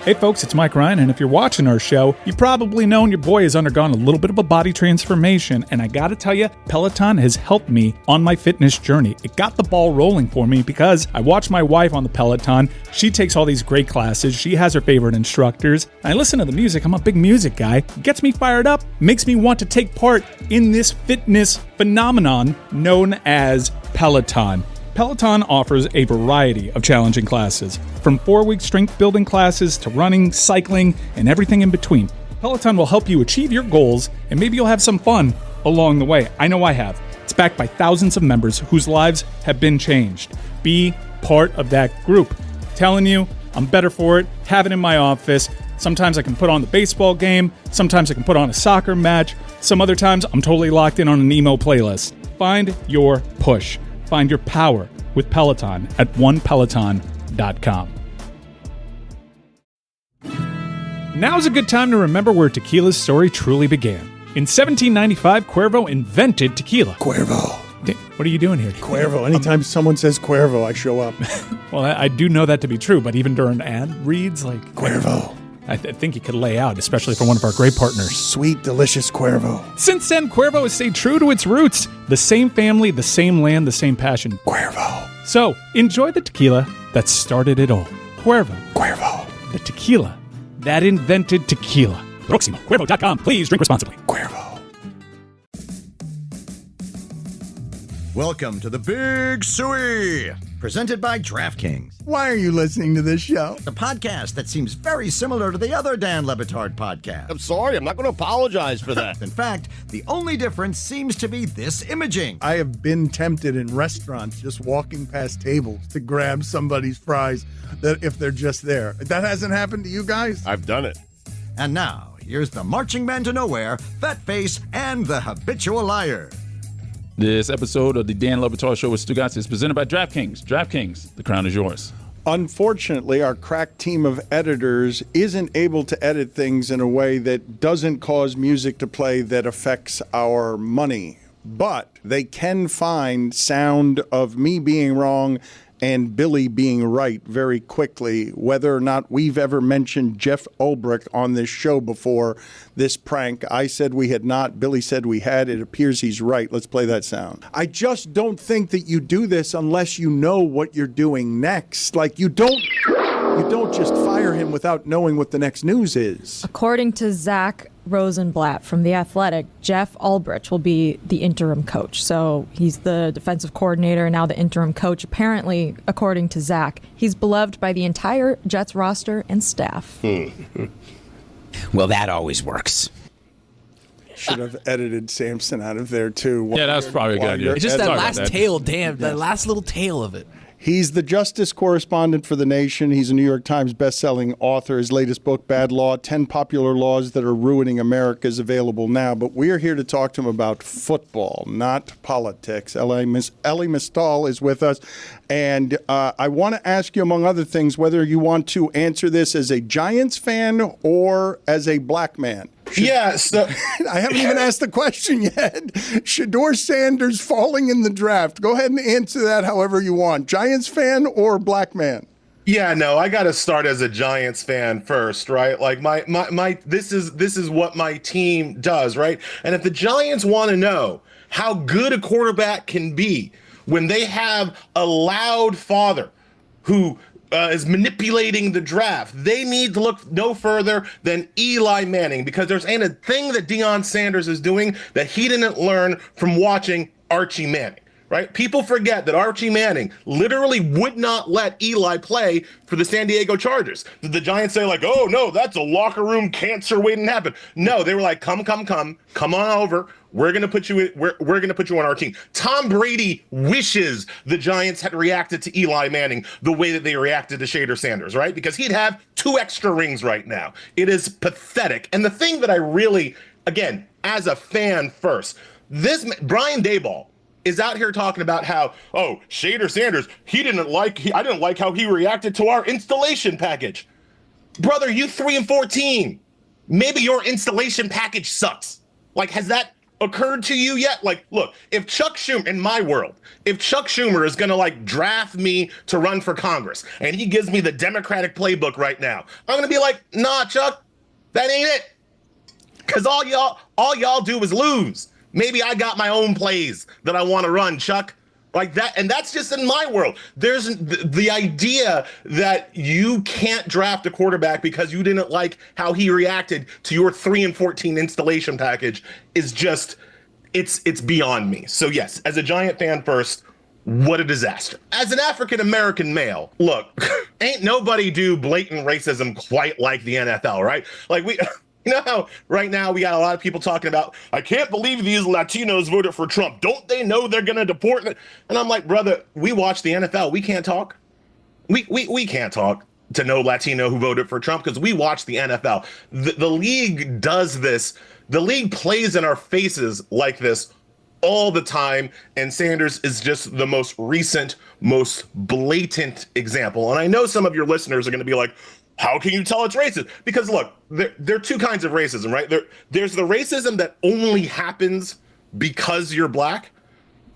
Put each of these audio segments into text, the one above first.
Hey folks, it's Mike Ryan, and if you're watching our show, you've probably known your boy has undergone a little bit of a body transformation, and I gotta tell you, Peloton has helped me on my fitness journey. It got the ball rolling for me because I watch my wife on the Peloton. She takes all these great classes. She has her favorite instructors. I listen to the music. I'm a big music guy. It gets me fired up, makes me want to take part in this fitness phenomenon known as Peloton. Peloton offers a variety of challenging classes, from 4-week strength building classes to running, cycling, and everything in between. Peloton will help you achieve your goals, and maybe you'll have some fun along the way. I know I have. It's backed by thousands of members whose lives have been changed. Be part of that group. Telling you, I'm better for it. Have it in my office. Sometimes I can put on the baseball game. Sometimes I can put on a soccer match. Some other times I'm totally locked in on an emo playlist. Find your push. Find your power with Peloton at onepeloton.com. Now's a good time to remember where tequila's story truly began. In 1795, Cuervo invented tequila. Cuervo. What are you doing here? Cuervo. Anytime someone says Cuervo, I show up. Well, I do know that to be true, but even during ad reads, like... Cuervo. I think he could lay out, especially for one of our great partners. Sweet, delicious Cuervo. Since then, Cuervo has stayed true to its roots. The same family, the same land, the same passion. Cuervo. So, enjoy the tequila that started it all. Cuervo. Cuervo. The tequila that invented tequila. Proximo. Cuervo.com. Please drink responsibly. Cuervo. Welcome to the Big Suey, presented by DraftKings, Why are you listening to this show? the podcast that seems very similar to the other Dan Le Batard podcast. I'm sorry, I'm not going to apologize for that. In fact, the only difference seems to be this imaging. I have been tempted in restaurants just walking past tables to grab somebody's fries that if they're just there. That hasn't happened to you guys? I've done it. And now, here's the marching man to nowhere, fat face, and the habitual liar. This episode of the Dan Le Batard Show with Stugotz is presented by DraftKings. DraftKings, the crown is yours. Unfortunately, our crack team of editors isn't able to edit things in a way that doesn't cause music to play that affects our money. But they can find sound of me being wrong and Billy being right very quickly. Whether or not we've ever mentioned Jeff Ulbrich on this show before, this prank, I said we had not. Billy said we had. It appears he's right. Let's play that sound. I just don't think that you do this unless you know what you're doing next. Like, you don't just fire him without knowing what the next news is. According to Zach Rosenblatt from The Athletic, Jeff Ulbrich will be the interim coach. So he's the defensive coordinator and now the interim coach. Apparently, according to Zach, he's beloved by the entire Jets roster and staff. Well, that always works. Should have edited Samson out of there, too. Yeah, that was probably a good idea. It's just that Sorry last about that. tail, damn, that last little tail of it. He's the justice correspondent for The Nation. He's a New York Times bestselling author. His latest book, Bad Law, 10 Popular Laws That Are Ruining America, is available now. But we're here to talk to him about football, not politics. Elie Mystal is with us. And I want to ask you, among other things, whether you want to answer this as a Giants fan or as a black man. So I haven't even asked the question yet. Shedeur Sanders falling in the draft. Go ahead and answer that however you want. Giants fan or black man? yeah, no, I got to start as a Giants fan first, right? Like my this is what my team does, right? And if the Giants want to know how good a quarterback can be when they have a loud father who is manipulating the draft, they need to look no further than Eli Manning, because there's ain't a thing that Deion Sanders is doing that he didn't learn from watching Archie Manning, right? People forget that Archie Manning literally would not let Eli play for the San Diego Chargers. Did the Giants say like, oh no, that's a locker room cancer waiting to happen? No, they were like, come on over. We're gonna put you on our team. Tom Brady wishes the Giants had reacted to Eli Manning the way that they reacted to Shedeur Sanders, right? Because he'd have 2 extra rings right now. It is pathetic. And the thing that I really, again, as a fan first, this Brian Daboll is out here talking about how, oh, Shedeur Sanders, I didn't like how he reacted to our installation package. Brother, you 3-14. Maybe your installation package sucks. Like, has that occurred to you yet? Like, look, if Chuck Schumer, in my world, if Chuck Schumer is going to like draft me to run for Congress and he gives me the Democratic playbook right now, I'm going to be like, nah, Chuck, that ain't it. Because all y'all do is lose. Maybe I got my own plays that I want to run, Chuck. Like that, and that's just in my world. There's the idea that you can't draft a quarterback because you didn't like how he reacted to your 3-14 installation package is just, it's beyond me. So yes, as a Giant fan first, what a disaster. As an African-American male, look, ain't nobody do blatant racism quite like the NFL, right? Like you know how right now we got a lot of people talking about, I can't believe these Latinos voted for Trump. Don't they know they're going to deport them? And I'm like, brother, we watch the NFL. We can't talk. We can't talk to no Latino who voted for Trump because we watch the NFL. The league does this. The league plays in our faces like this all the time. And Sanders is just the most recent, most blatant example. And I know some of your listeners are going to be like, how can you tell it's racist? Because look, there are two kinds of racism, right? There's the racism that only happens because you're black.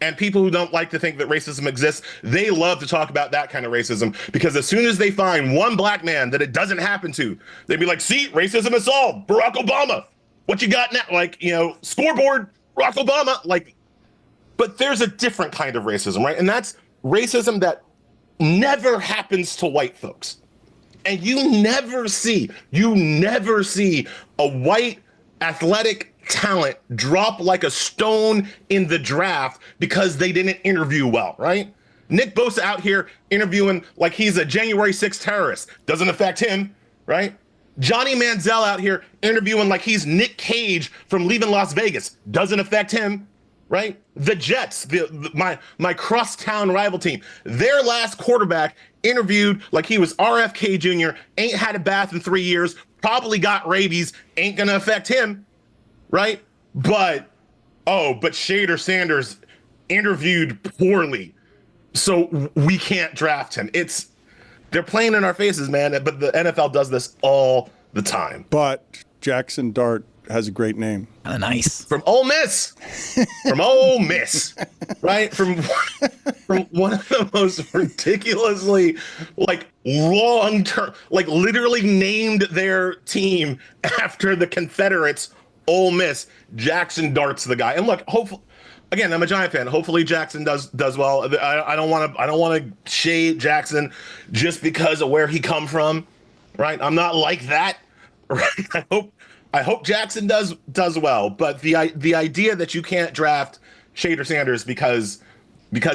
And people who don't like to think that racism exists, they love to talk about that kind of racism because as soon as they find one black man that it doesn't happen to, they'd be like, see, racism is solved. Barack Obama, what you got now? Like, scoreboard, Barack Obama. Like, but there's a different kind of racism, right? And that's racism that never happens to white folks. And you never see a white athletic talent drop like a stone in the draft because they didn't interview well, right? Nick Bosa out here interviewing like he's a January 6th terrorist. Doesn't affect him, right? Johnny Manziel out here interviewing like he's Nick Cage from Leaving Las Vegas. Doesn't affect him, right? The Jets, my crosstown rival team, their last quarterback interviewed like he was RFK Jr., ain't had a bath in 3 years, probably got rabies, ain't gonna affect him, right? But Shader Sanders interviewed poorly, so we can't draft him. They're playing in our faces, man, but the NFL does this all the time. But Jackson Dart has a great name. Nice. From Ole Miss. Right? From one of the most ridiculously, like, long-term, like, literally named their team after the Confederates, Ole Miss. Jackson Dart's the guy. And look, hopefully, again, I'm a Giant fan. Hopefully Jackson does well. I don't want to shade Jackson just because of where he come from, right? I'm not like that, right? I hope Jackson does well, but the idea that you can't draft Shader Sanders because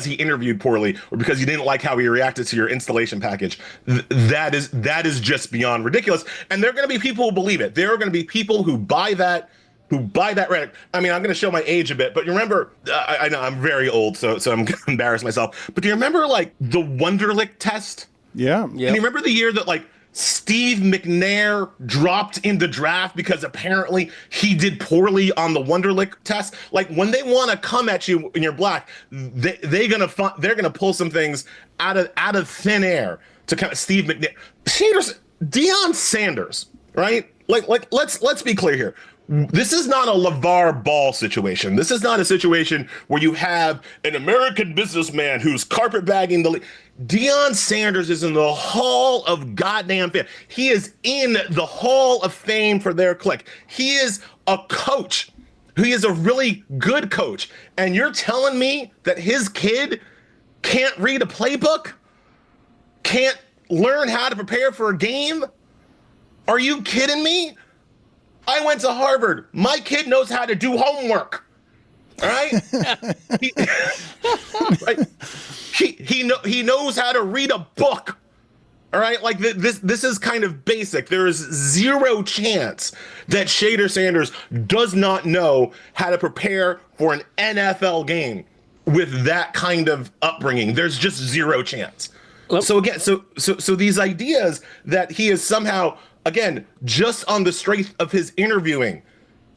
he interviewed poorly or because you didn't like how he reacted to your installation package, that is just beyond ridiculous. And there are going to be people who believe it. There are going to be people who buy that rhetoric. I mean, I'm going to show my age a bit, but you remember, I know I'm very old, so I'm going to embarrass myself. But do you remember like the Wonderlic test? Yeah. And you remember the year that like Steve McNair dropped in the draft because apparently he did poorly on the Wonderlic test. Like when they want to come at you and you're black, they're gonna pull some things out of thin air to kind of Steve McNair, Deion Sanders, right? Like let's be clear here. This is not a LeVar Ball situation. This is not a situation where you have an American businessman who's carpetbagging the league. Deion Sanders is in the Hall of Goddamn Fame. He is in the Hall of Fame for their clique. He is a coach. He is a really good coach. And you're telling me that his kid can't read a playbook? Can't learn how to prepare for a game? Are you kidding me? I went to Harvard. My kid knows how to do homework. All right? He knows how to read a book. All right? Like this is kind of basic. There is zero chance that Shader Sanders does not know how to prepare for an NFL game with that kind of upbringing. There's just zero chance. So again, so these ideas that he is somehow, again, just on the strength of his interviewing,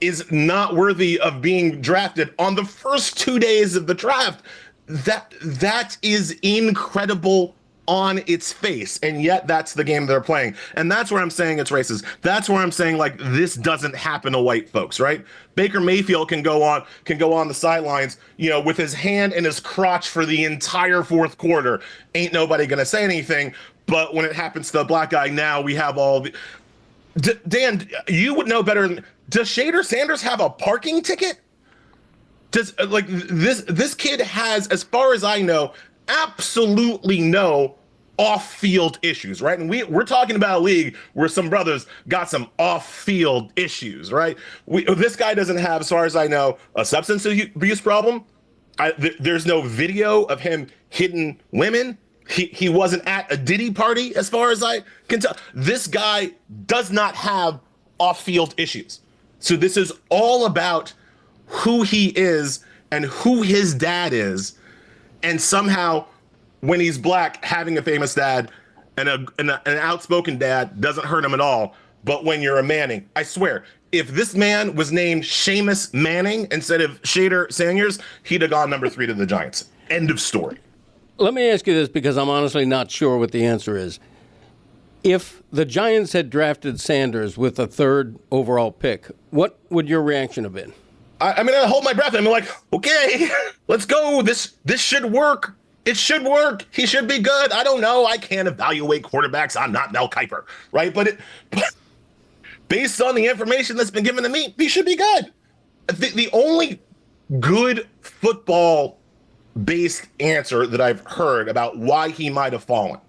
is not worthy of being drafted on the first 2 days of the draft. That is incredible on its face, and yet that's the game they're playing. And that's where I'm saying it's racist. That's where I'm saying, like, this doesn't happen to white folks, right? Baker Mayfield can go on the sidelines, with his hand in his crotch for the entire fourth quarter. Ain't nobody gonna say anything. But when it happens to a black guy, now we have all the... Dan, you would know better. Does Shader Sanders have a parking ticket? Does this kid has, as far as I know, absolutely no off-field issues, right? And we're talking about a league where some brothers got some off-field issues, right? This guy doesn't have, as far as I know, a substance abuse problem. There's no video of him hitting women. He wasn't at a Diddy party, as far as I can tell. This guy does not have off-field issues. So this is all about who he is and who his dad is. And somehow, when he's black, having a famous dad and an outspoken dad doesn't hurt him at all. But when you're a Manning, I swear, if this man was named Seamus Manning instead of Shader Sanders, he'd have gone number 3 to the Giants. End of story. Let me ask you this, because I'm honestly not sure what the answer is. If the Giants had drafted Sanders with a 3rd overall pick, what would your reaction have been? I mean, I hold my breath. I'm like, okay, let's go. This should work. It should work. He should be good. I don't know. I can't evaluate quarterbacks. I'm not Mel Kiper, right? But based on the information that's been given to me, he should be good. The only good football-based answer that I've heard about why he might have fallen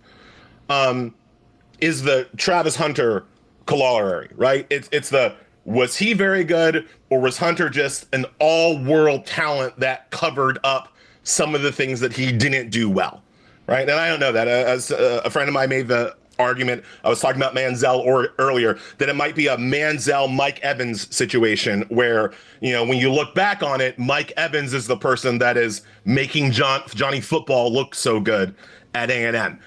is the Travis Hunter corollary, right? It's the, was he very good, or was Hunter just an all-world talent that covered up some of the things that he didn't do well, right? And I don't know that. As a friend of mine made the argument, I was talking about Manziel earlier, that it might be a Manziel-Mike Evans situation where, when you look back on it, Mike Evans is the person that is making Johnny Football look so good at A&M.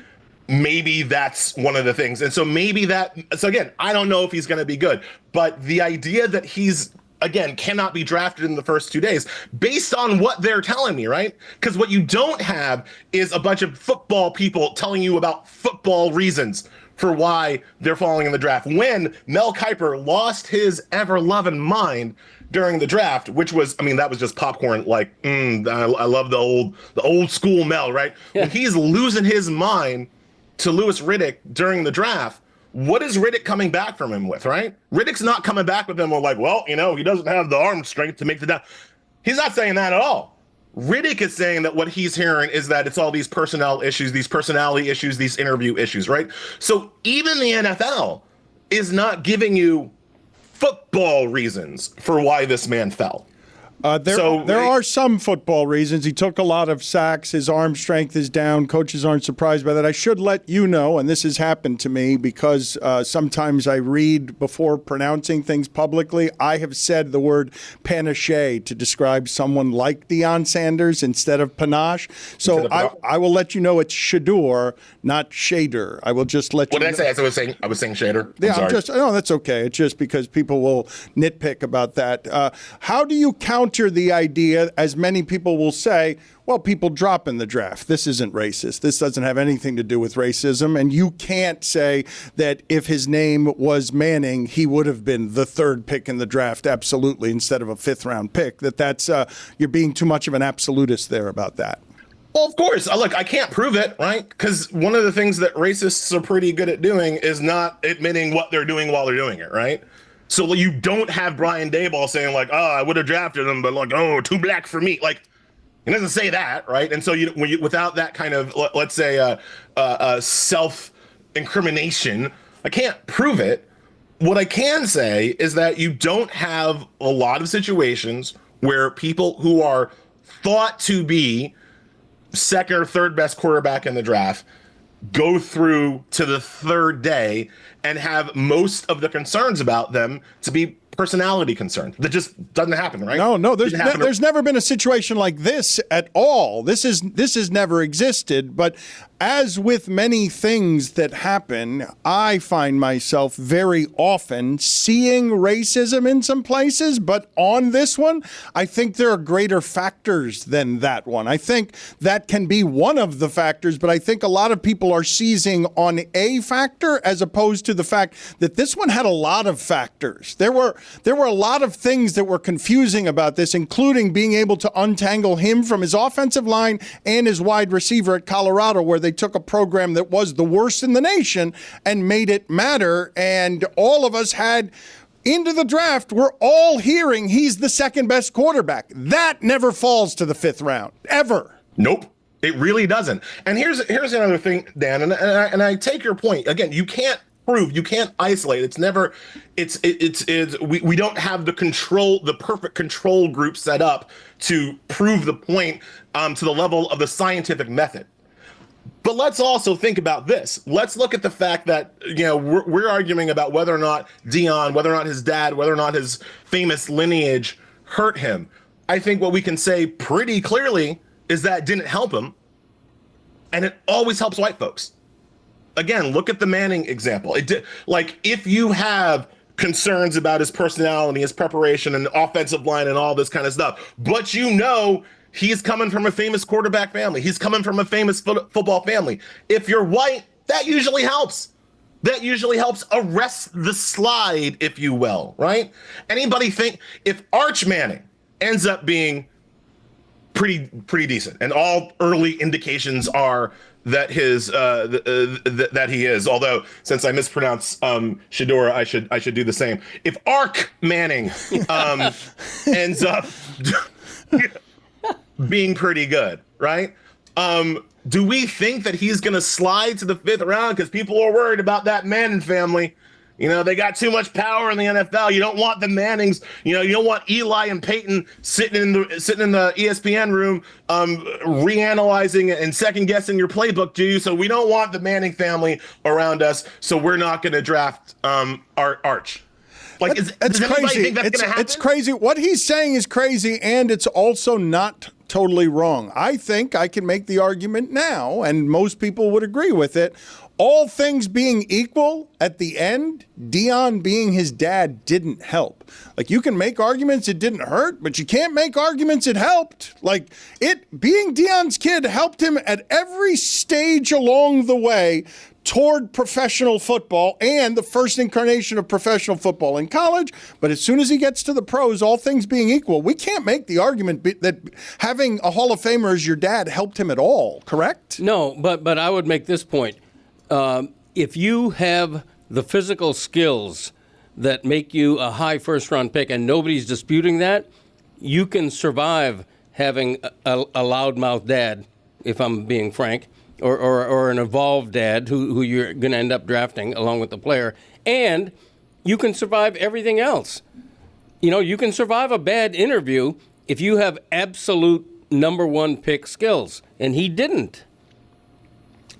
Maybe that's one of the things. And so so again, I don't know if he's going to be good, but the idea that he's, again, cannot be drafted in the first 2 days based on what they're telling me, right? Because what you don't have is a bunch of football people telling you about football reasons for why they're falling in the draft. When Mel Kiper lost his ever-loving mind during the draft, which was, that was just popcorn. Like, I love the old school Mel, right? Yeah. When he's losing his mind to Louis Riddick during the draft, what is Riddick coming back from him with, right? Riddick's not coming back with him like, well, he doesn't have the arm strength to make the down. He's not saying that at all. Riddick is saying that what he's hearing is that it's all these personnel issues, these personality issues, these interview issues, right? So even the NFL is not giving you football reasons for why this man fell. There are some football reasons. He took a lot of sacks. His arm strength is down. Coaches aren't surprised by that. I should let you know, and this has happened to me because sometimes I read before pronouncing things publicly. I have said the word panache to describe someone like Deion Sanders instead of panache. So I will let you know it's Shador, not Shader. I will just let you know. What did I say? I was saying Shader. No, that's okay. It's just because people will nitpick about that. How do you counter the idea, as many people will say, well, people drop in the draft. This isn't racist. This doesn't have anything to do with racism. And you can't say that if his name was Manning, he would have been the 3rd pick in the draft, absolutely, instead of a 5th-round pick. That's you're being too much of an absolutist there about that. Well, of course. Look, I can't prove it, right? Because one of the things that racists are pretty good at doing is not admitting what they're doing while they're doing it, right? So you don't have Brian Daboll saying like, oh, I would have drafted him, but like, oh, too black for me. Like, he doesn't say that, right? And so without that kind of, let's say, self-incrimination, I can't prove it. What I can say is that you don't have a lot of situations where people who are thought to be 2nd or 3rd best quarterback in the draft go through to the 3rd day and have most of the concerns about them to be personality concern. That just doesn't happen, right? No, there's never been a situation like this at all. This has never existed. But as with many things that happen, I find myself very often seeing racism in some places. But on this one, I think there are greater factors than that one. I think that can be one of the factors, but I think a lot of people are seizing on a factor as opposed to the fact that this one had a lot of factors. There were a lot of things that were confusing about this, including being able to untangle him from his offensive line and his wide receiver at Colorado, where they took a program that was the worst in the nation and made it matter. And all of us had into the draft, we're all hearing he's the second best quarterback. That never falls to the 5th round, ever. Nope. It really doesn't. And here's another thing, Dan, and I take your point. Again, you can't prove, you can't isolate. It's never, we don't have the perfect control group set up to prove the point to the level of the scientific method. But let's also think about this. Let's look at the fact that, we're arguing about whether or not Deion, whether or not his dad, whether or not his famous lineage hurt him. I think what we can say pretty clearly is that it didn't help him. And it always helps white folks. Again, look at the Manning example. If you have concerns about his personality, his preparation, and offensive line and all this kind of stuff, but he's coming from a famous quarterback family. He's coming from a famous football family. If you're white, that usually helps. That usually helps arrest the slide, if you will, right? Anybody think if Arch Manning ends up being pretty decent, and all early indications are that that he is. Although, since I mispronounce Shadora, I should do the same. If Ark Manning ends up being pretty good, right? Do we think that he's going to slide to the 5th round because people are worried about that Manning family? They got too much power in the NFL. You don't want the Mannings. You don't want Eli and Peyton sitting in the ESPN room, reanalyzing and second guessing your playbook, do you? So we don't want the Manning family around us. So we're not going to draft Arch. It's crazy. It's crazy. What he's saying is crazy, and it's also not totally wrong. I think I can make the argument now, and most people would agree with it. All things being equal, at the end, Deion being his dad didn't help. You can make arguments it didn't hurt, but you can't make arguments it helped. Being Deion's kid helped him at every stage along the way toward professional football and the first incarnation of professional football in college. But as soon as he gets to the pros, all things being equal, we can't make the argument that having a Hall of Famer as your dad helped him at all, correct? No, but I would make this point. If you have the physical skills that make you a high first-round pick, and nobody's disputing that, you can survive having a loudmouth dad, if I'm being frank, or an evolved dad who you're going to end up drafting along with the player, and you can survive everything else. You can survive a bad interview if you have absolute number 1 pick skills, and he didn't.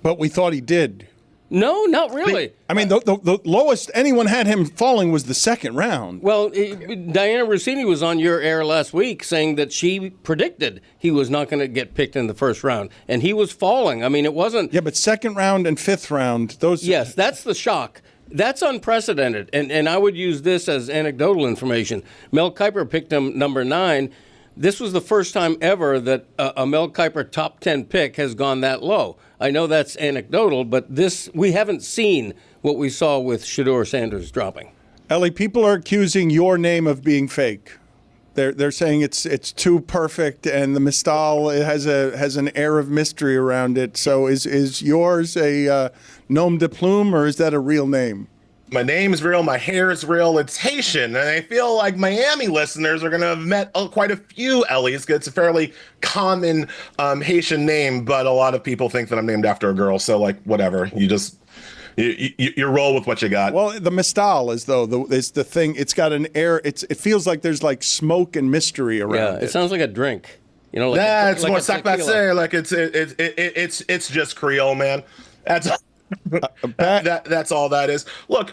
But we thought he did. No, not really. The lowest anyone had him falling was the 2nd round. Well, Diana Rossini was on your air last week saying that she predicted he was not going to get picked in the 1st round, and he was falling. It wasn't. Yeah, but 2nd round and 5th round, those. Yes, that's the shock. That's unprecedented, and I would use this as anecdotal information. Mel Kiper picked him number 9. This was the first time ever that a Mel Kiper top 10 pick has gone that low. I know that's anecdotal, but we haven't seen what we saw with Shedeur Sanders dropping. Elie, people are accusing your name of being fake. They're saying it's too perfect, and the Mystal has an air of mystery around it. So is yours a nom de plume, or is that a real name? My name is real. My hair is real. It's Haitian. And I feel like Miami listeners are going to have met quite a few Ellie's. It's a fairly common Haitian name, but a lot of people think that I'm named after a girl. So, whatever. You roll with what you got. Well, the Mystal is the thing. It's got an air. It feels like there's smoke and mystery around it. It sounds like a drink. It's more sac passe. It's just Creole, man. That's all that is. Look,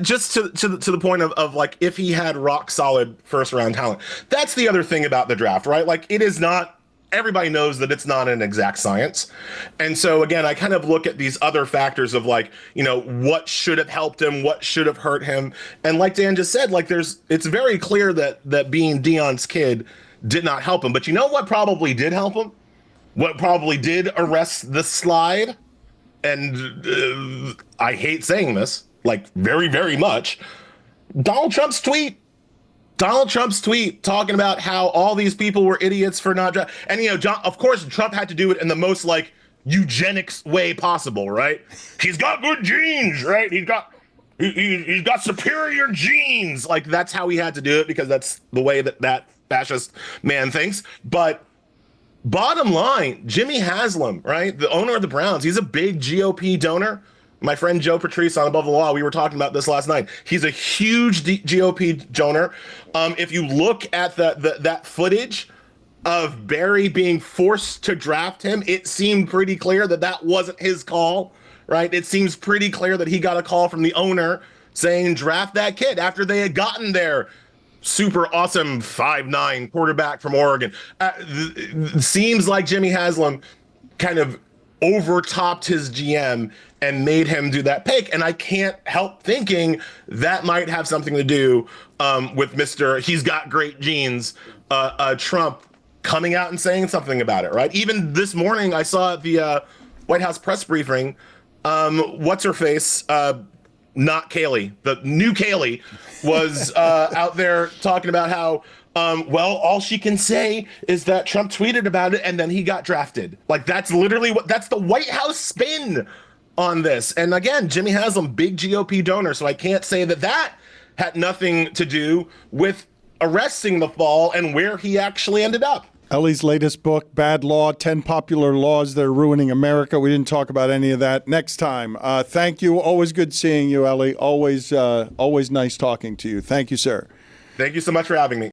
just to the point of like, if he had rock solid first round talent, that's the other thing about the draft, right? Like, it is not, everybody knows that it's not an exact science. And so again, I kind of look at these other factors of like, what should have helped him, what should have hurt him. And like Dan just said, like, it's very clear that being Deion's kid did not help him. But you know what probably did help him? What probably did arrest the slide? And I hate saying this, like, very, very much. Donald Trump's tweet talking about how all these people were idiots for not drafting. And, John, of course, Trump had to do it in the most, like, eugenics way possible, right? He's got good genes, right? He's got superior genes. Like, that's how he had to do it, because that's the way that fascist man thinks. But bottom line, Jimmy Haslam, right? The owner of the Browns, he's a big GOP donor. My friend Joe Patrice on Above the Law, we were talking about this last night. He's a huge GOP donor. If you look at that footage of Barry being forced to draft him, it seemed pretty clear that wasn't his call, right? It seems pretty clear that he got a call from the owner saying, draft that kid, after they had gotten their super awesome 5'9" quarterback from Oregon. Seems like Jimmy Haslam kind of overtopped his GM and made him do that pick. And I can't help thinking that might have something to do with Mr. He's got great genes, Trump coming out and saying something about it, right? Even this morning, I saw at the White House press briefing, what's her face? Not Kaylee, the new Kaylee was out there talking about how, all she can say is that Trump tweeted about it and then he got drafted. Like, that's literally that's the White House spin on this. And again, Jimmy Haslam, big GOP donor. So I can't say that had nothing to do with arresting the fall and where he actually ended up. Elie's latest book, Bad Law, 10 Popular Laws That Are Ruining America. We didn't talk about any of that. Next time. Thank you. Always good seeing you, Elie. Always nice talking to you. Thank you, sir. Thank you so much for having me.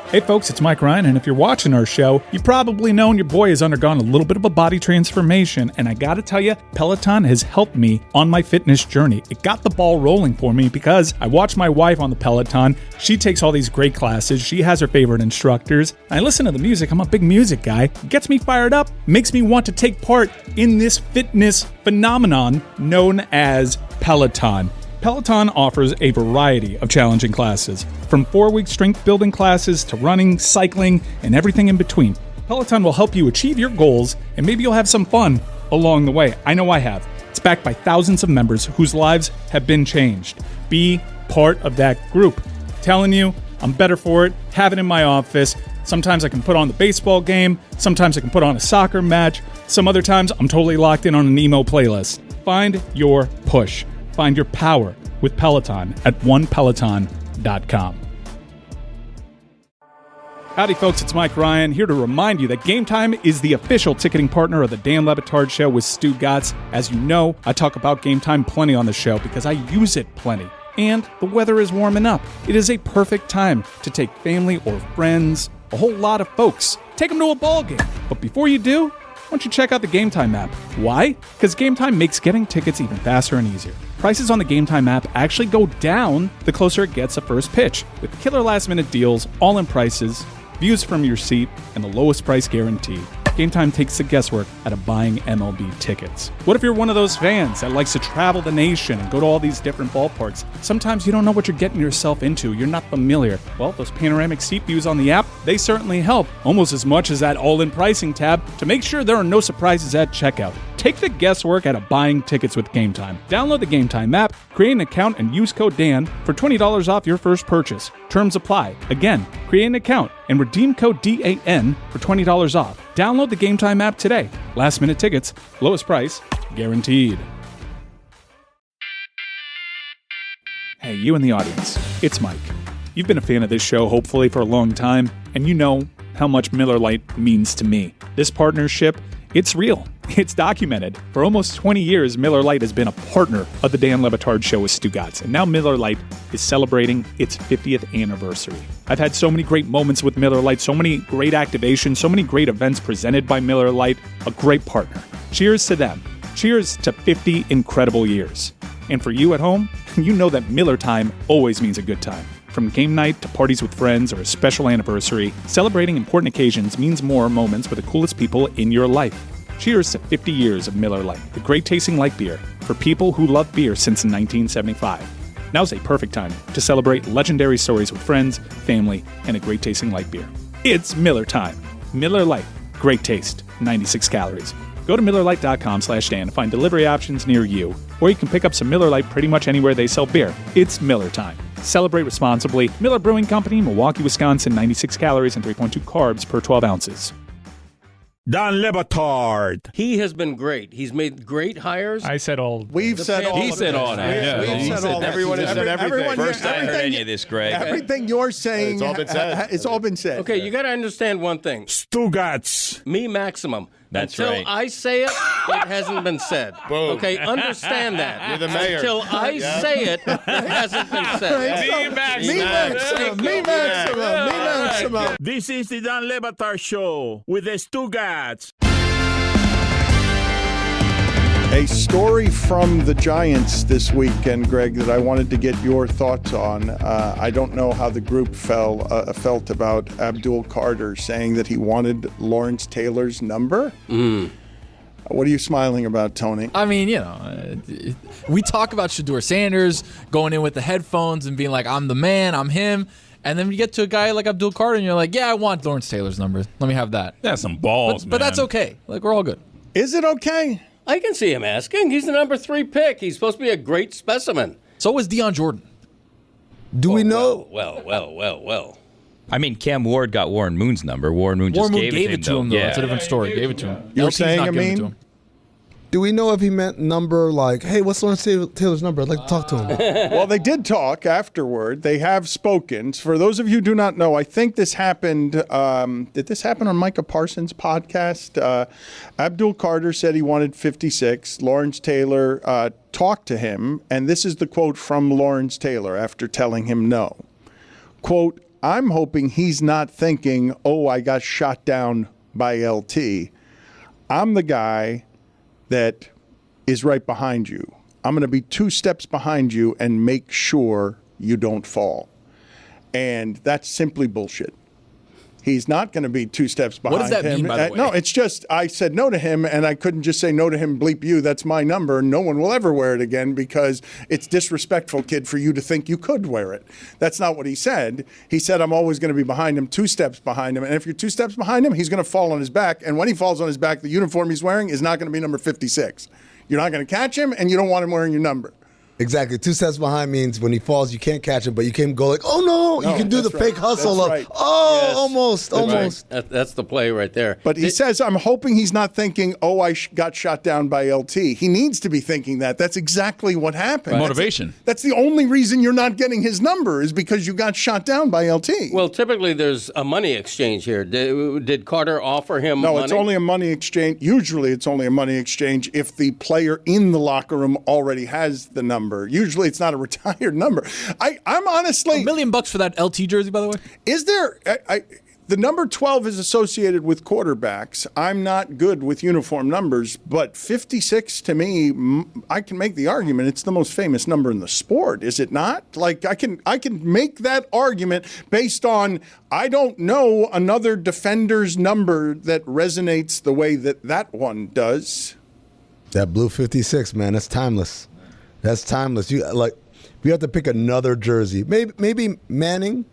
Hey folks, it's Mike Ryan, and if you're watching our show, you've probably known your boy has undergone a little bit of a body transformation, and I gotta tell you, Peloton has helped me on my fitness journey. It got the ball rolling for me because I watch my wife on the Peloton. She takes all these great classes. She has her favorite instructors. I listen to the music. I'm a big music guy. It gets me fired up, makes me want to take part in this fitness phenomenon known as Peloton. Peloton offers a variety of challenging classes, from 4-week strength building classes to running, cycling, and everything in between. Peloton will help you achieve your goals, and maybe you'll have some fun along the way. I know I have. It's backed by thousands of members whose lives have been changed. Be part of that group. Telling you, I'm better for it. Have it in my office. Sometimes I can put on the baseball game. Sometimes I can put on a soccer match. Some other times I'm totally locked in on an emo playlist. Find your push. Find your power with Peloton at onepeloton.com. Howdy folks, it's Mike Ryan, here to remind you that Game Time is the official ticketing partner of the Dan Le Batard Show with Stugotz. As you know, I talk about Game Time plenty on the show because I use it plenty. And the weather is warming up. It is a perfect time to take family or friends, a whole lot of folks. Take them to a ball game. But before you do, why don't you check out the Game Time app? Why? Because Game Time makes getting tickets even faster and easier. Prices on the Game Time app actually go down the closer it gets to first pitch, with killer last-minute deals, all-in prices, views from your seat, and the lowest price guarantee. Game Time takes the guesswork out of buying MLB tickets. What if you're one of those fans that likes to travel the nation and go to all these different ballparks? Sometimes you don't know what you're getting yourself into. You're not familiar. Well, those panoramic seat views on the app, they certainly help, almost as much as that all-in pricing tab, to make sure there are no surprises at checkout. Take the guesswork out of buying tickets with Game Time. Download the Game Time app, create an account, and use code Dan for $20 off your first purchase. Terms apply. Again, create an account and redeem code DAN for $20 off. Download the Game Time app today. Last minute tickets, lowest price, guaranteed. Hey, you in the audience, it's Mike. You've been a fan of this show, hopefully, for a long time, and you know how much Miller Lite means to me. This partnership, it's real. It's documented. For almost 20 years, Miller Lite has been a partner of the Dan Le Batard Show with Stugotz, and now Miller Lite is celebrating its 50th anniversary. I've had so many great moments with Miller Lite, so many great activations, so many great events presented by Miller Lite, a great partner. Cheers to them. Cheers to 50 incredible years. And for you at home, you know that Miller Time always means a good time. From game night to parties with friends or a special anniversary, celebrating important occasions means more moments with the coolest people in your life. Cheers to 50 years of Miller Lite, the great tasting light beer for people who love beer since 1975. Now's a perfect time to celebrate legendary stories with friends, family, and a great tasting light beer. It's Miller Time. Miller Lite, great taste, 96 calories. Go to MillerLite.com/Dan to find delivery options near you, or you can pick up some Miller Lite pretty much anywhere they sell beer. It's Miller Time. Celebrate responsibly. Miller Brewing Company, Milwaukee, Wisconsin, 96 calories and 3.2 carbs per 12 ounces. Dan Le Batard. He has been great. He's made great hires. I said all. We've said all. He said all that. Yeah. We've said all that. Everyone has said everything. First time I heard any of this, Greg. Everything you're saying, It's all been said. It's all been said. Okay, you got to understand one thing. Stugotz. Me maximum. That's Until right. I say it, it hasn't been said. Boom. Okay, understand that. You're the mayor. Until I say it, it hasn't been said. Me maximum. Me maximum. This is the Dan Le Batard Show with the Stugotz. A story from the Giants this weekend, Greg, that I wanted to get your thoughts on. I don't know how the group felt about Abdul Carter saying that he wanted Lawrence Taylor's number. What are you smiling about, Tony? I mean, we talk about Shedeur Sanders going in with the headphones and being like, I'm the man, I'm him. And then you get to a guy like Abdul Carter and you're like, yeah, I want Lawrence Taylor's number. Let me have that. That's some balls, But that's okay. Like, we're all good. Is it okay? I can see him asking. He's the number 3 pick. He's supposed to be a great specimen. So was Deion Jordan. Do we know? Well. I mean, Cam Ward got Warren Moon's number. Warren Moon just gave it to him, though. Yeah. That's a different story. Gave it to him. You're LT's saying, not I giving it mean? to him. Do we know if he meant number like, hey, what's Lawrence Taylor's number? I'd like to talk to him. Well, they did talk afterward. They have spoken. For those of you who do not know, I think this happened. Did this happen on Micah Parsons' podcast? Abdul Carter said he wanted 56. Lawrence Taylor talked to him, and this is the quote from Lawrence Taylor after telling him no. Quote, I'm hoping he's not thinking, oh, I got shot down by LT. I'm the guy that is right behind you. I'm going to be 2 steps behind you and make sure you don't fall. And that's simply bullshit. He's not going to be 2 steps behind him. What does that mean, by the way? No, it's just I said no to him, and I couldn't just say no to him, bleep you, that's my number. No one will ever wear it again because it's disrespectful, kid, for you to think you could wear it. That's not what he said. He said I'm always going to be behind him, 2 steps behind him. And if you're 2 steps behind him, he's going to fall on his back. And when he falls on his back, the uniform he's wearing is not going to be number 56. You're not going to catch him, and you don't want him wearing your number. Exactly. 2 steps behind means when he falls, you can't catch him, but you can go like, oh no, you can do the fake hustle of, almost. Right. That's the play right there. But he says, I'm hoping he's not thinking, oh, I got shot down by LT. He needs to be thinking that. That's exactly what happened. Motivation. That's the only reason you're not getting his number is because you got shot down by LT. Well, typically there's a money exchange here. Did Carter offer him money? No, it's only a money exchange. Usually it's only a money exchange if the player in the locker room already has the number. Usually it's not a retired number. I'm honestly... $1 million for that LT jersey, by the way? Is there... the number 12 is associated with quarterbacks. I'm not good with uniform numbers, but 56 to me, I can make the argument it's the most famous number in the sport, is it not? Like I can make that argument based on I don't know another defender's number that resonates the way that one does. That blue 56, man, that's timeless. That's timeless. You have to pick another jersey. Maybe Manning.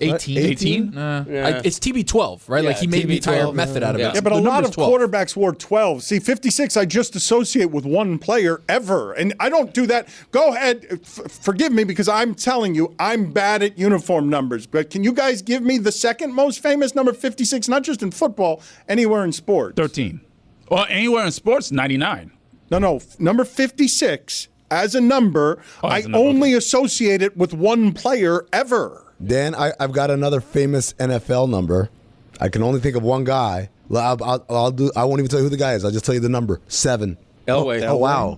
18? It's TB12, right? Yeah, like he made the entire TB12. method out of it. Yeah, but a The lot number's of 12. quarterbacks wore 12. See, 56 I just associate with one player ever. And I don't do that. Go ahead. Forgive me because I'm telling you, I'm bad at uniform numbers. But can you guys give me the second most famous number 56, not just in football, anywhere in sports? 13. Well, anywhere in sports, 99. No. Number 56 as a number, I only associate it with one player ever. Dan, I've got another famous NFL number. I can only think of one guy. I won't even tell you who the guy is. I'll just tell you the number. 7. Elway. Oh,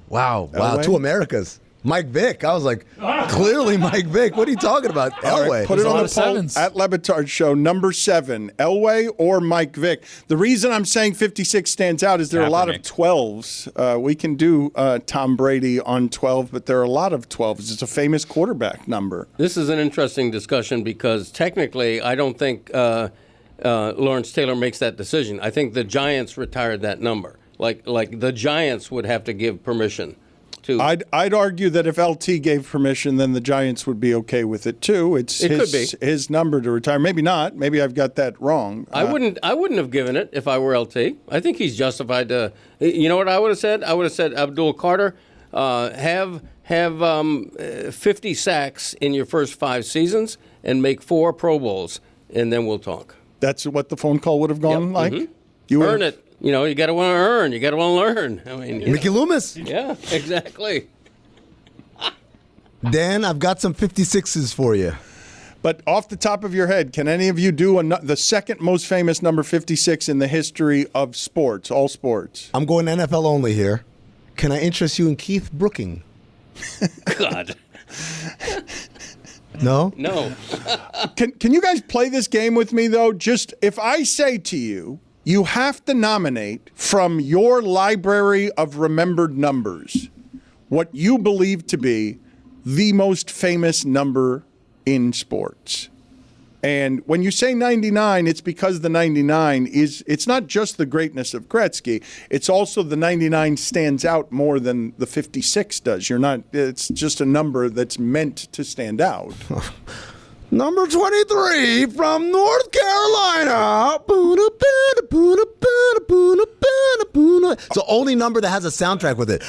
wow. 2 Americas. Mike Vick. I was like, clearly Mike Vick. What are you talking about? Elway. Right, put it on the poll at Le Batard Show. Number 7, Elway or Mike Vick. The reason I'm saying 56 stands out is there are a lot of 12s. We can do Tom Brady on 12, but there are a lot of 12s. It's a famous quarterback number. This is an interesting discussion because technically I don't think Lawrence Taylor makes that decision. I think the Giants retired that number. Like the Giants would have to give permission. I'd argue that if LT gave permission, then the Giants would be okay with it too. It's his number to retire. Maybe not. Maybe I've got that wrong. I wouldn't have given it if I were LT. I think he's justified to. You know what I would have said? I would have said, Abdul Carter, have 50 sacks in your first 5 seasons and make 4 Pro Bowls, and then we'll talk. That's what the phone call would have gone like. Mm-hmm. You earn it. You know, you got to want to earn. You got to want to learn. I mean, Mickey Loomis. Yeah, exactly. Dan, I've got some 56s for you. But off the top of your head, can any of you do the second most famous number 56 in the history of sports, all sports? I'm going NFL only here. Can I interest you in Keith Brooking? God. No? No. Can you guys play this game with me, though? Just if I say to you, you have to nominate from your library of remembered numbers what you believe to be the most famous number in sports. And when you say 99, it's because the 99 it's not just the greatness of Gretzky, it's also the 99 stands out more than the 56 does. It's just a number that's meant to stand out. Number 23 from North Carolina. It's the only number that has a soundtrack with it.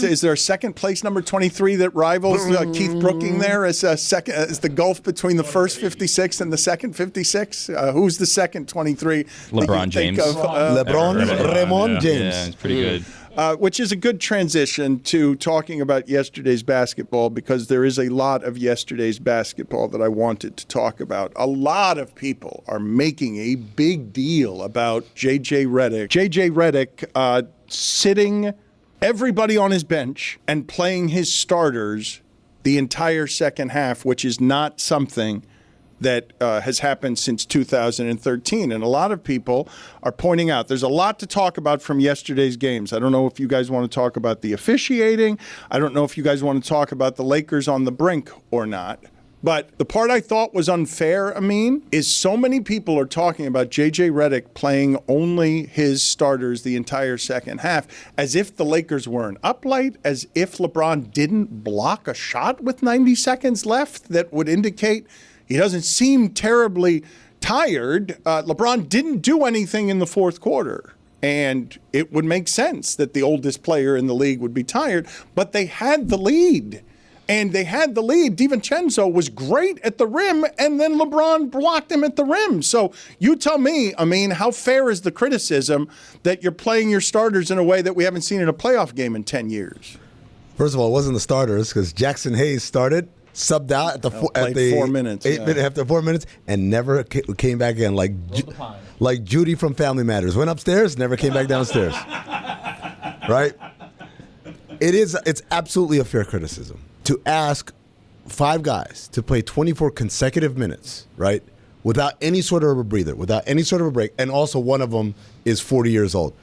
Is there a second place number 23 that rivals Keith Brooking there as the gulf between the first 56 and the second 56? Who's the second 23? LeBron James. Raymond James. Yeah, it's pretty good. Which is a good transition to talking about yesterday's basketball, because there is a lot of yesterday's basketball that I wanted to talk about. A lot of people are making a big deal about J.J. Redick. J.J. Redick sitting everybody on his bench and playing his starters the entire second half, which is not something that has happened since 2013. And a lot of people are pointing out there's a lot to talk about from yesterday's games. I don't know if you guys want to talk about the officiating. I don't know if you guys want to talk about the Lakers on the brink or not. But the part I thought was unfair, Amin, is so many people are talking about J.J. Redick playing only his starters the entire second half, as if the Lakers weren't up late, as if LeBron didn't block a shot with 90 seconds left that would indicate he doesn't seem terribly tired. LeBron didn't do anything in the fourth quarter, and it would make sense that the oldest player in the league would be tired, but they had the lead. And they had the lead. DiVincenzo was great at the rim, and then LeBron blocked him at the rim. So you tell me, how fair is the criticism that you're playing your starters in a way that we haven't seen in a playoff game in 10 years? First of all, it wasn't the starters, because Jackson Hayes subbed out at the 4 minutes, after 4 minutes, and never came back in, like Judy from Family Matters. Went upstairs, never came back downstairs. Right? It's absolutely a fair criticism to ask 5 guys to play 24 consecutive minutes, right, without any sort of a breather, without any sort of a break, and also one of them is 40 years old.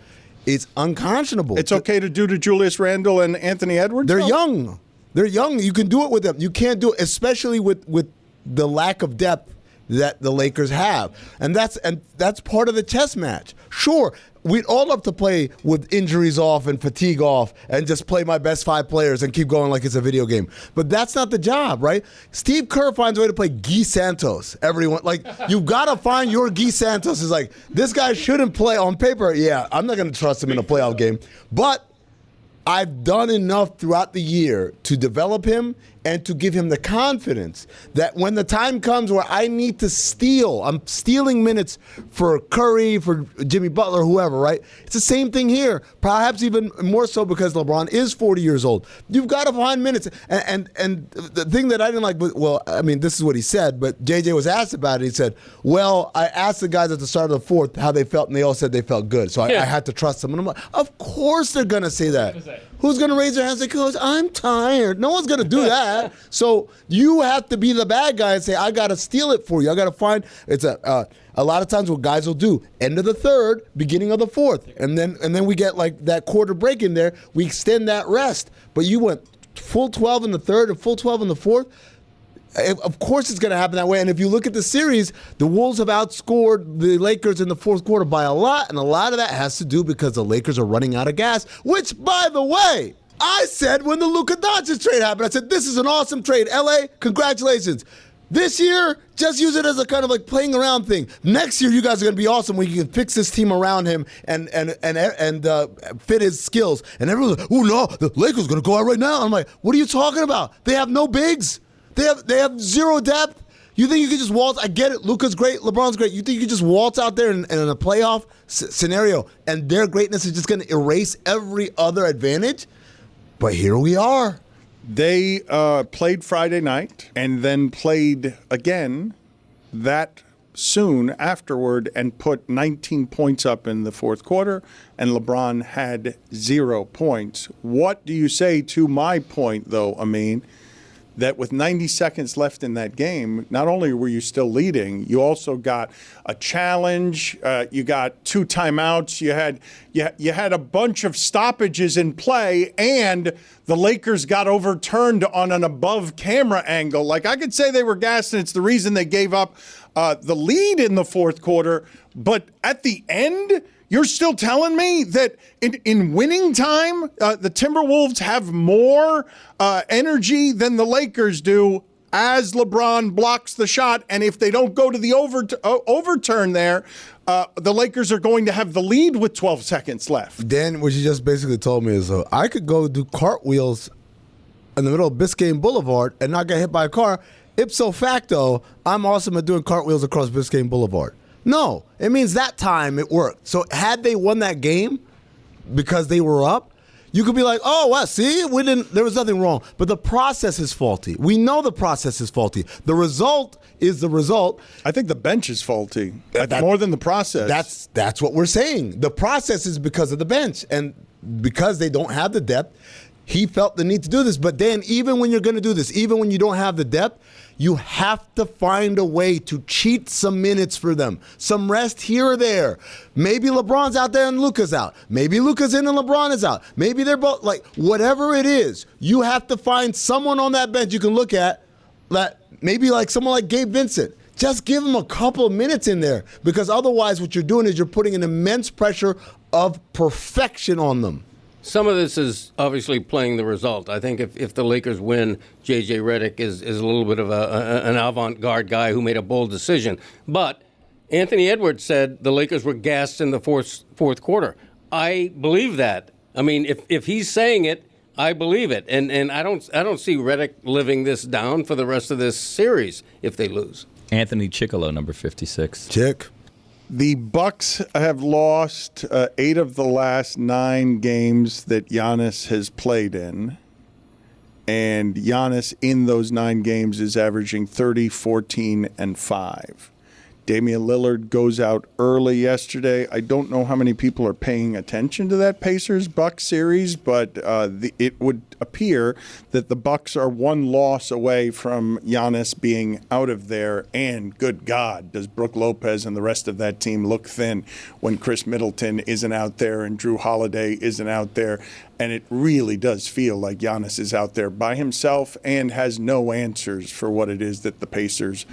It's unconscionable. It's okay to do to Julius Randle and Anthony Edwards? They're young. They're young. You can do it with them. You can't do it, especially with the lack of depth that the Lakers have. And that's part of the chess match. Sure, we'd all love to play with injuries off and fatigue off and just play my best 5 players and keep going like it's a video game. But that's not the job, right? Steve Kerr finds a way to play Guy Santos. Everyone, you've got to find your Guy Santos. Is like, this guy shouldn't play on paper. Yeah, I'm not going to trust him in a playoff game. But I've done enough throughout the year to develop him and to give him the confidence that when the time comes where I need to steal, I'm stealing minutes for Curry, for Jimmy Butler, whoever, right? It's the same thing here, perhaps even more so because LeBron is 40 years old. You've got to find minutes. And the thing that I didn't like, this is what he said, but JJ was asked about it. He said, well, I asked the guys at the start of the fourth how they felt, and they all said they felt good. So I had to trust them. And I'm like, of course they're going to say that. Who's going to raise their hand and say, Coach, I'm tired? No one's going to do that. So you have to be the bad guy and say, I got to steal it for you. I got to find. It's a lot of times what guys will do, end of the third, beginning of the fourth, and then we get like that quarter break in there. We extend that rest. But you went full 12 in the third and full 12 in the fourth. Of course it's going to happen that way. And if you look at the series, the Wolves have outscored the Lakers in the fourth quarter by a lot, and a lot of that has to do because the Lakers are running out of gas, which, by the way, I said when the Luka Doncic trade happened, I said, this is an awesome trade. LA, congratulations. This year, just use it as a kind of like playing around thing. Next year, you guys are going to be awesome when you can fix this team around him and fit his skills. And everyone's like, oh, no, the Lakers are going to go out right now. I'm like, what are you talking about? They have no bigs. They have zero depth. You think you could just waltz? I get it. Luka's great. LeBron's great. You think you could just waltz out there in a playoff scenario and their greatness is just going to erase every other advantage? But here we are. They played Friday night and then played again that soon afterward and put 19 points up in the fourth quarter, and LeBron had 0 points. What do you say to my point, though, Amin? That with 90 seconds left in that game, not only were you still leading, you also got a challenge. You got 2 timeouts. You had a bunch of stoppages in play, and the Lakers got overturned on an above camera angle. Like, I could say they were gassed, and it's the reason they gave up the lead in the fourth quarter. But at the end, you're still telling me that in winning time, the Timberwolves have more energy than the Lakers do as LeBron blocks the shot. And if they don't go to the overturn there, the Lakers are going to have the lead with 12 seconds left. Dan, what you just basically told me is I could go do cartwheels in the middle of Biscayne Boulevard and not get hit by a car. Ipso facto, I'm awesome at doing cartwheels across Biscayne Boulevard. No, it means that time it worked. So had they won that game because they were up, you could be like, oh, well, see, there was nothing wrong. But the process is faulty. We know the process is faulty. The result is the result. I think the bench is faulty. More than the process. That's what we're saying. The process is because of the bench. And because they don't have the depth, he felt the need to do this. But then even when you're going to do this, even when you don't have the depth, you have to find a way to cheat some minutes for them. Some rest here or there. Maybe LeBron's out there and Luka's out. Maybe Luka's in and LeBron is out. Maybe they're both, like, whatever it is, you have to find someone on that bench you can look at, that maybe like someone like Gabe Vincent. Just give him a couple of minutes in there, because otherwise what you're doing is you're putting an immense pressure of perfection on them. Some of this is obviously playing the result. I think if the Lakers win, J.J. Redick is a little bit of an avant-garde guy who made a bold decision. But Anthony Edwards said the Lakers were gassed in the fourth quarter. I believe that. I mean, if he's saying it, I believe it. And I don't see Redick living this down for the rest of this series if they lose. Anthony Chickalo, number 56. Chick. The Bucks have lost 8 of the last 9 games that Giannis has played in. And Giannis in those 9 games is averaging 30, 14, and 5. Damian Lillard goes out early yesterday. I don't know how many people are paying attention to that Pacers-Bucks series, but it would appear that the Bucks are 1 loss away from Giannis being out of there. And good God, does Brook Lopez and the rest of that team look thin when Chris Middleton isn't out there and Drew Holiday isn't out there. And it really does feel like Giannis is out there by himself and has no answers for what it is that the Pacers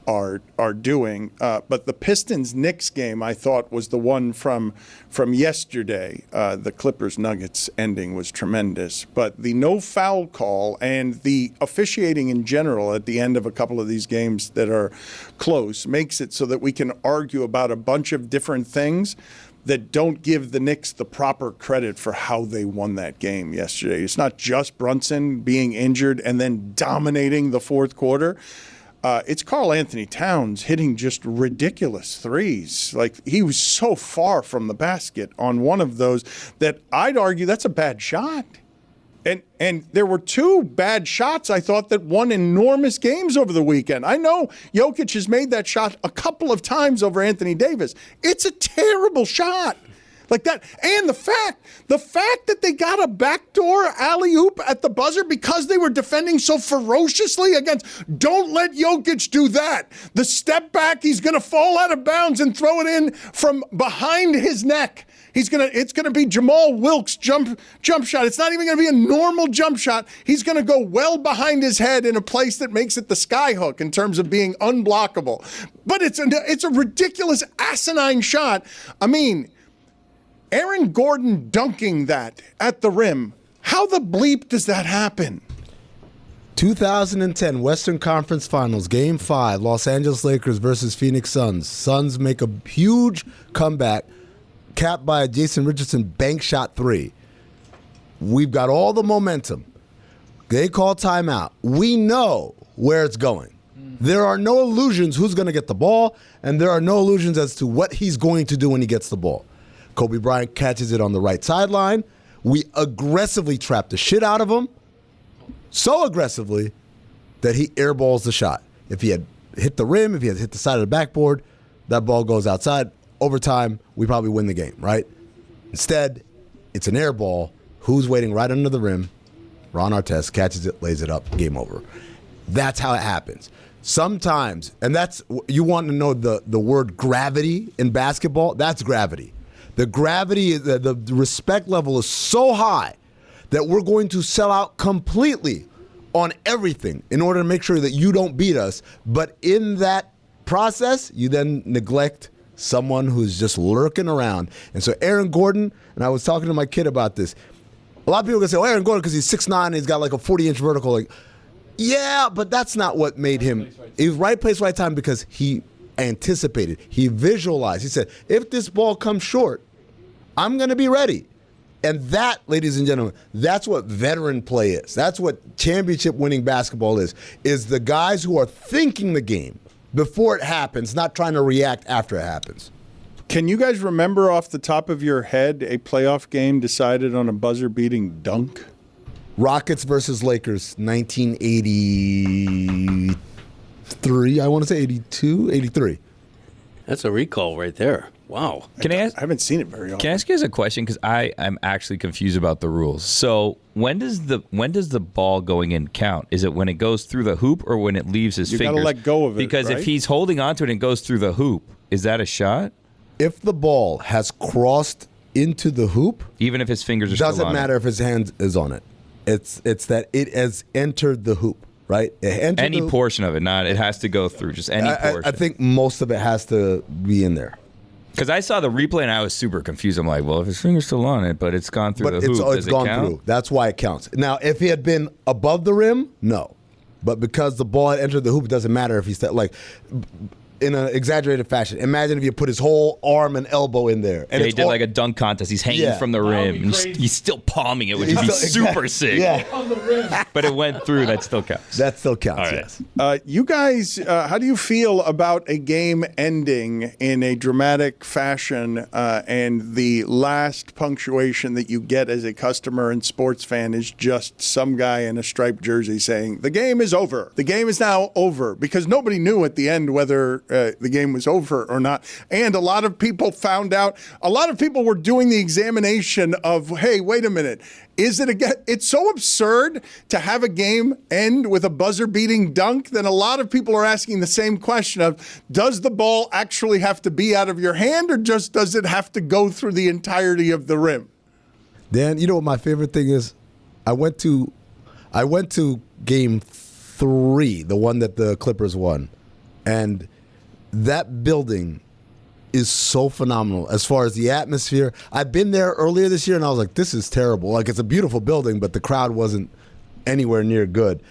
are doing. But the Pistons-Knicks game, I thought, was the one from yesterday. The Clippers-Nuggets ending was tremendous. But the no foul call and the officiating in general at the end of a couple of these games that are close makes it so that we can argue about a bunch of different things that don't give the Knicks the proper credit for how they won that game yesterday. It's not just Brunson being injured and then dominating the fourth quarter. It's Karl Anthony Towns hitting just ridiculous threes. Like, he was so far from the basket on one of those that I'd argue that's a bad shot. And there were 2 bad shots, I thought, that won enormous games over the weekend. I know Jokic has made that shot a couple of times over Anthony Davis. It's a terrible shot. Like that, and the fact that they got a backdoor alley-oop at the buzzer because they were defending so ferociously against, don't let Jokic do that. The step back, he's going to fall out of bounds and throw it in from behind his neck. It's gonna be Jamal Wilkes jump shot. It's not even gonna be a normal jump shot. He's gonna go well behind his head in a place that makes it the sky hook in terms of being unblockable. But it's a ridiculous, asinine shot. I mean, Aaron Gordon dunking that at the rim. How the bleep does that happen? 2010 Western Conference Finals, Game 5, Los Angeles Lakers versus Phoenix Suns. Suns make a huge comeback, capped by a Jason Richardson bank shot 3. We've got all the momentum. They call timeout. We know where it's going. There are no illusions who's going to get the ball, and there are no illusions as to what he's going to do when he gets the ball. Kobe Bryant catches it on the right sideline. We aggressively trap the shit out of him, so aggressively that he airballs the shot. If he had hit the rim, if he had hit the side of the backboard, that ball goes outside. Overtime, we probably win the game, right? Instead, it's an air ball. Who's waiting right under the rim? Ron Artest catches it, lays it up, game over. That's how it happens. Sometimes, and that's, you want to know the word gravity in basketball? That's gravity. The gravity, the respect level is so high that we're going to sell out completely on everything in order to make sure that you don't beat us. But in that process, you then neglect someone who's just lurking around. And so Aaron Gordon, and I was talking to my kid about this, a lot of people can say, oh, Aaron Gordon, because he's 6'9", and he's got like a 40-inch vertical. Like, yeah, but that's not what made him. He was right place, right time because he anticipated. He visualized. He said, if this ball comes short, I'm going to be ready. And that, ladies and gentlemen, that's what veteran play is. That's what championship-winning basketball is the guys who are thinking the game before it happens, not trying to react after it happens. Can you guys remember off the top of your head a playoff game decided on a buzzer-beating dunk? Rockets versus Lakers, 1983, I want to say 82, 83. That's a recall right there. Wow. I haven't seen it very often. Can I ask you guys a question? Because I'm actually confused about the rules. So when does the ball going in count? Is it when it goes through the hoop or when it leaves his fingers? You got to let go of it, because right? if he's holding onto it and it goes through the hoop, is that a shot? If the ball has crossed into the hoop, even if his fingers are still on it? Doesn't matter if his hand is on it. It's that it has entered the hoop, right? Any portion of it, not it has to go through, just any portion. I think most of it has to be in there. Because I saw the replay and I was super confused. I'm like, well, if his finger's still on it, but it's gone through the hoop, it's gone through. That's why it counts. Now, if he had been above the rim, no. But because the ball had entered the hoop, it doesn't matter if he's like, in an exaggerated fashion. Imagine if you put his whole arm and elbow in there. And he did like a dunk contest. He's hanging from the rim. And he's still palming it, which would be super sick. Yeah. But it went through. That still counts. That still counts, All right. yes. You guys, how do you feel about a game ending in a dramatic fashion and the last punctuation that you get as a customer and sports fan is just some guy in a striped jersey saying, the game is over. The game is now over. Because nobody knew at the end whether the game was over or not. And a lot of people found out, a lot of people were doing the examination of, hey, wait a minute. Is it again? It's so absurd to have a game end with a buzzer-beating dunk that a lot of people are asking the same question of, does the ball actually have to be out of your hand or just does it have to go through the entirety of the rim? Dan, you know what my favorite thing is? I went to game 3, the one that the Clippers won. And that building is so phenomenal as far as the atmosphere. I've been there earlier this year, and I was like, this is terrible. Like, it's a beautiful building, but the crowd wasn't anywhere near good.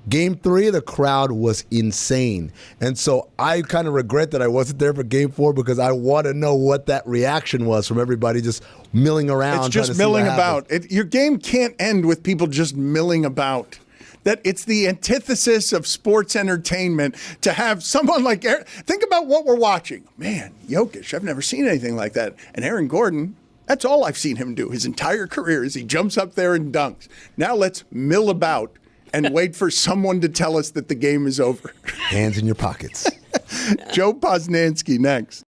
Game 3, the crowd was insane. And so I kind of regret that I wasn't there for Game 4 because I want to know what that reaction was from everybody just milling around. It's just milling about. Your game can't end with people just milling about. That it's the antithesis of sports entertainment to have someone like Aaron. Think about what we're watching. Man, Jokic, I've never seen anything like that. And Aaron Gordon, that's all I've seen him do his entire career is he jumps up there and dunks. Now let's mill about and wait for someone to tell us that the game is over. Hands in your pockets. Joe Posnanski next.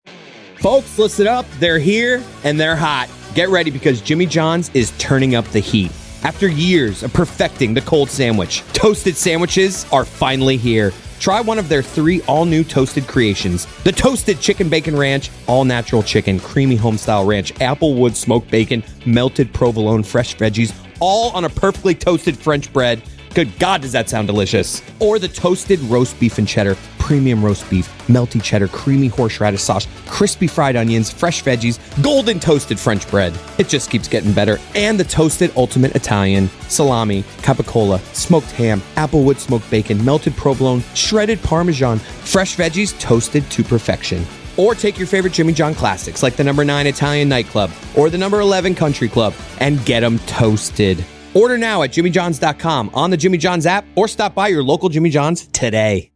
Folks, listen up. They're here and they're hot. Get ready because Jimmy John's is turning up the heat. After years of perfecting the cold sandwich, toasted sandwiches are finally here. Try one of their 3 all-new toasted creations. The Toasted Chicken Bacon Ranch, all-natural chicken, creamy homestyle ranch, applewood smoked bacon, melted provolone, fresh veggies, all on a perfectly toasted French bread. Good God, does that sound delicious. Or the Toasted Roast Beef and Cheddar, premium roast beef, melty cheddar, creamy horseradish sauce, crispy fried onions, fresh veggies, golden toasted French bread. It just keeps getting better. And the Toasted Ultimate Italian, salami, capicola, smoked ham, applewood smoked bacon, melted provolone, shredded Parmesan, fresh veggies toasted to perfection. Or take your favorite Jimmy John classics like the number 9 Italian Nightclub or the number 11 Country Club and get them toasted. Order now at jimmyjohns.com, on the Jimmy John's app, or stop by your local Jimmy John's today.